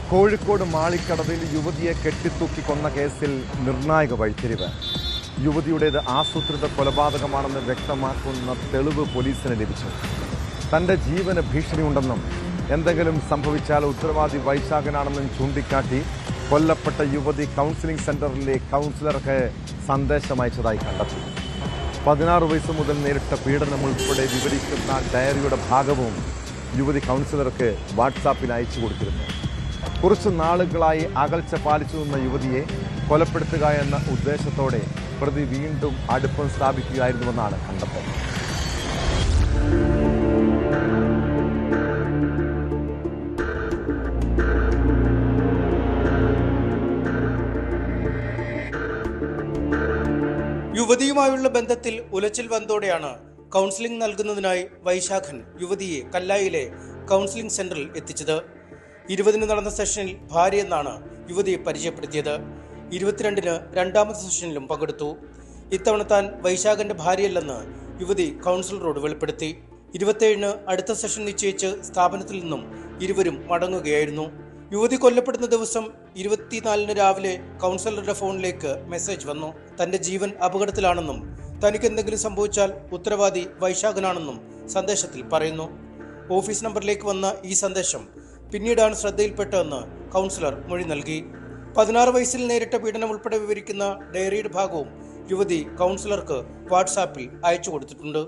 കോഴിക്കോട് മാളിക്കടവിൽ യുവതിയെ കെട്ടിത്തൂക്കി കൊന്ന കേസിൽ നിർണായക വഴിത്തിരിവ്. യുവതിയുടേത് ആസൂത്രിത കൊലപാതകമാണെന്ന് വ്യക്തമാക്കുന്ന തെളിവ് പോലീസിന് ലഭിച്ചു. തൻ്റെ ജീവന് ഭീഷണിയുണ്ടെന്നും എന്തെങ്കിലും സംഭവിച്ചാൽ ഉത്തരവാദി വൈശാഖനാണെന്നും ചൂണ്ടിക്കാട്ടി കൊല്ലപ്പെട്ട യുവതി കൗൺസിലിംഗ് സെന്ററിലെ കൗൺസിലർക്ക് സന്ദേശമയച്ചതായി കണ്ടെത്തി. 16 വയസ്സ് മുതൽ നേരിട്ട പീഡനം ഉൾപ്പെടെ വിവരിക്കുന്ന ഡയറിയുടെ ഭാഗവും യുവതി കൗൺസിലർക്ക് വാട്സാപ്പിൽ അയച്ചു കൊടുത്തിരുന്നു. കുറച്ചു നാളുകളായി അകൽച്ച പാലിച്ചു നിന്ന യുവതിയെ കൊലപ്പെടുത്തുക എന്ന ഉദ്ദേശത്തോടെ പ്രതി വീണ്ടും അടുപ്പം സ്ഥാപിക്കുകയായിരുന്നുവെന്നാണ് കണ്ടെത്തൽ. യുവതിയുമായുള്ള ബന്ധത്തിൽ ഉലച്ചിൽ വന്നതോടെയാണ് കൗൺസിലിംഗ് നൽകുന്നതിനായി വൈശാഖൻ യുവതിയെ കല്ലായിലെ കൗൺസിലിംഗ് സെന്ററിൽ എത്തിച്ചത്. 20-ന് നടന്ന സെഷനിൽ ഭാര്യ എന്നാണ് യുവതിയെ പരിചയപ്പെടുത്തിയത്. 22-ന് രണ്ടാമത്തെ സെഷനിലും പങ്കെടുത്തു. ഇത്തവണ താൻ വൈശാഖന്റെ ഭാര്യയല്ലെന്ന് യുവതി കൗൺസിലറോട് വെളിപ്പെടുത്തി. 27-ന് അടുത്ത സെഷൻ നിശ്ചയിച്ച് സ്ഥാപനത്തിൽ നിന്നും ഇരുവരും മടങ്ങുകയായിരുന്നു. യുവതി കൊല്ലപ്പെടുന്ന ദിവസം 24-ന് രാവിലെ കൗൺസിലറുടെ ഫോണിലേക്ക് മെസ്സേജ് വന്നു. തന്റെ ജീവൻ അപകടത്തിലാണെന്നും തനിക്ക് എന്തെങ്കിലും സംഭവിച്ചാൽ ഉത്തരവാദി വൈശാഖനാണെന്നും സന്ദേശത്തിൽ പറയുന്നു. ഓഫീസ് നമ്പറിലേക്ക് വന്ന ഈ സന്ദേശം പിന്നീടാണ് ശ്രദ്ധയിൽപ്പെട്ടതെന്ന് കൗൺസിലർ മൊഴി നൽകി. 16 വയസ്സിൽ നേരിട്ട പീഡനം ഉൾപ്പെടെ വിവരിക്കുന്ന ഡയറിയുടെ ഭാഗവും യുവതി കൗൺസിലർക്ക് വാട്സാപ്പിൽ അയച്ചു കൊടുത്തിട്ടുണ്ട്.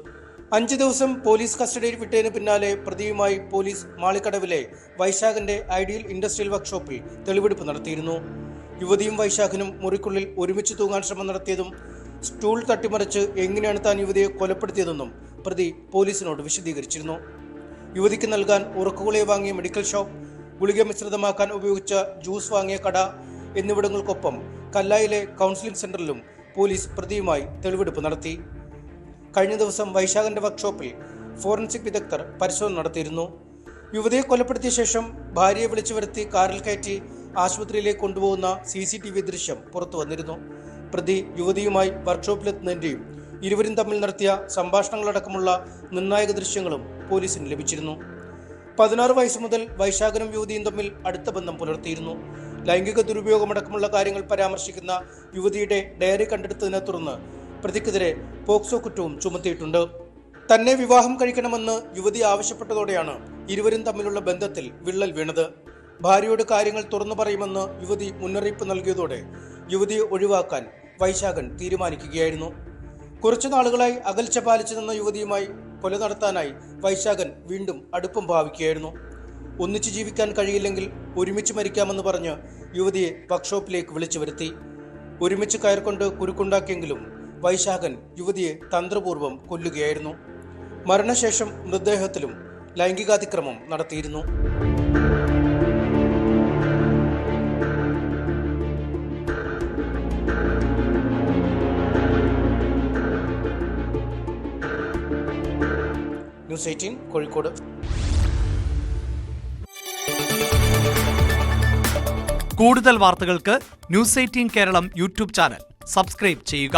5 ദിവസം പോലീസ് കസ്റ്റഡിയിൽ വിട്ടതിന് പിന്നാലെ പ്രതിയുമായി പോലീസ് മാളിക്കടവിലെ വൈശാഖന്റെ ഐഡിയൽ ഇൻഡസ്ട്രിയൽ വർക്ക്ഷോപ്പിൽ തെളിവെടുപ്പ് നടത്തിയിരുന്നു. യുവതിയും വൈശാഖനും മുറിക്കുള്ളിൽ ഒരുമിച്ച് തൂങ്ങാൻ ശ്രമം നടത്തിയതും സ്റ്റൂൾ തട്ടിമറിച്ച് എങ്ങനെയാണ് താൻ യുവതിയെ കൊലപ്പെടുത്തിയതെന്നും പ്രതി പോലീസിനോട് വിശദീകരിച്ചിരുന്നു. യുവതിക്ക് നൽകാൻ ഉറക്കുകുളിയെ വാങ്ങിയ മെഡിക്കൽ ഷോപ്പ്, ഗുളിക മിശ്രിതമാക്കാൻ ഉപയോഗിച്ച ജ്യൂസ് വാങ്ങിയ കട എന്നിവിടങ്ങൾക്കൊപ്പം കല്ലായിലെ കൗൺസിലിംഗ് സെന്ററിലും പോലീസ് പ്രതിയുമായി തെളിവെടുപ്പ് നടത്തി. കഴിഞ്ഞ ദിവസം വൈശാഖന്റെ വർക്ക്ഷോപ്പിൽ ഫോറൻസിക് വിദഗ്ധർ പരിശോധന നടത്തിയിരുന്നു. യുവതിയെ കൊലപ്പെടുത്തിയ ശേഷം ഭാര്യയെ വിളിച്ചു വരുത്തി കാറിൽ കയറ്റി ആശുപത്രിയിലേക്ക് കൊണ്ടുപോകുന്ന CCTV ദൃശ്യം പുറത്തു വന്നിരുന്നു. പ്രതി യുവതിയുമായി വർക്ക്ഷോപ്പിലെത്തുന്നതിന്റെയും ഇരുവരും തമ്മിൽ നടത്തിയ സംഭാഷണങ്ങളടക്കമുള്ള നിർണായക ദൃശ്യങ്ങളും പോലീസിന് ലഭിച്ചിരുന്നു. 16 വയസ്സ് മുതൽ വൈശാഖനും യുവതിയും തമ്മിൽ അടുത്ത ബന്ധം പുലർത്തിയിരുന്നു. ലൈംഗിക ദുരുപയോഗമടക്കമുള്ള കാര്യങ്ങൾ പരാമർശിക്കുന്ന യുവതിയുടെ ഡയറി കണ്ടെടുത്തതിനെ തുടർന്ന് പ്രതിക്കെതിരെ പോക്സോ കുറ്റവും ചുമത്തിയിട്ടുണ്ട്. തന്നെ വിവാഹം കഴിക്കണമെന്ന് യുവതി ആവശ്യപ്പെട്ടതോടെയാണ് ഇരുവരും തമ്മിലുള്ള ബന്ധത്തിൽ വിള്ളൽ വീണത്. ഭാര്യയോട് കാര്യങ്ങൾ തുറന്നു പറയുമെന്ന് യുവതി മുന്നറിയിപ്പ് നൽകിയതോടെ യുവതിയെ ഒഴിവാക്കാൻ വൈശാഖൻ തീരുമാനിക്കുകയായിരുന്നു. കുറച്ചു നാളുകളായി അകൽച്ച പാലിച്ചു നിന്ന യുവതിയുമായി കൊല നടത്താനായി വൈശാഖൻ വീണ്ടും അടുപ്പം ഭാവിക്കുകയായിരുന്നു. ഒന്നിച്ചു ജീവിക്കാൻ കഴിയില്ലെങ്കിൽ ഒരുമിച്ച് മരിക്കാമെന്ന് പറഞ്ഞ് യുവതിയെ വർക്ക്ഷോപ്പിലേക്ക് വിളിച്ചു വരുത്തി. ഒരുമിച്ച് കയർകൊണ്ട് കുരുക്കുണ്ടാക്കിയെങ്കിലും വൈശാഖൻ യുവതിയെ തന്ത്രപൂർവ്വം കൊല്ലുകയായിരുന്നു. മരണശേഷം മൃതദേഹത്തിലും ലൈംഗികാതിക്രമം നടത്തിയിരുന്നു. ന്യൂസ് 18 കോഴിക്കോട്. കൂടുതൽ വാർത്തകൾക്ക് News 18 Keralam YouTube channel subscribe ചെയ്യുക.